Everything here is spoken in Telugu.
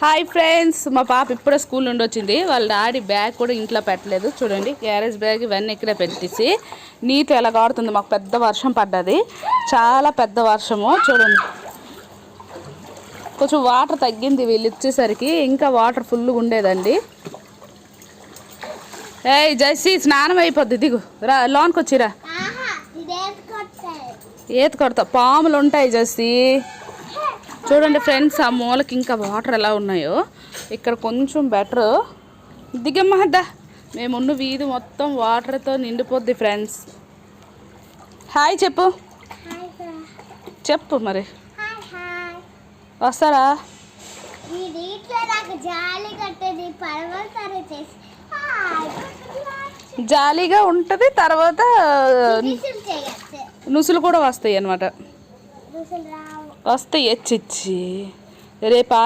హాయ్ ఫ్రెండ్స్, మా పాప ఇప్పుడే స్కూల్ నుండి వచ్చింది. వాళ్ళ డాడీ బ్యాగ్ కూడా ఇంట్లో పెట్టలేదు. చూడండి, క్యారేజ్ బ్యాగ్ ఇవన్నీ ఇక్కడే పెట్టేసి నీతో ఎలా కాడుతుంది. మాకు పెద్ద వర్షం పడ్డది, చాలా పెద్ద వర్షము. చూడండి, కొంచెం వాటర్ తగ్గింది వీళ్ళు ఇచ్చేసరికి. ఇంకా వాటర్ ఫుల్గా ఉండేదండి. ఏయ్ జైసి, స్నానం అయిపోద్ది, దిగు రా, లోన్కి వచ్చిరా. ఈత కొడతా, పాములు ఉంటాయి జైసి. చూడండి ఫ్రెండ్స్, ఆ మూలకి ఇంకా వాటర్ ఎలా ఉన్నాయో. ఇక్కడ కొంచెం బెటర్. దిగమ్మద్దా, మేమున్న వీధి మొత్తం వాటర్తో నిండిపోద్ది ఫ్రెండ్స్. హాయ్ చెప్పు, చెప్పు మరి వస్తారా? జాలీగా ఉంటుంది. తర్వాత నుసులు కూడా వస్తాయి అన్నమాట. వస్తాయి ఎచ్చిచ్చి రేపా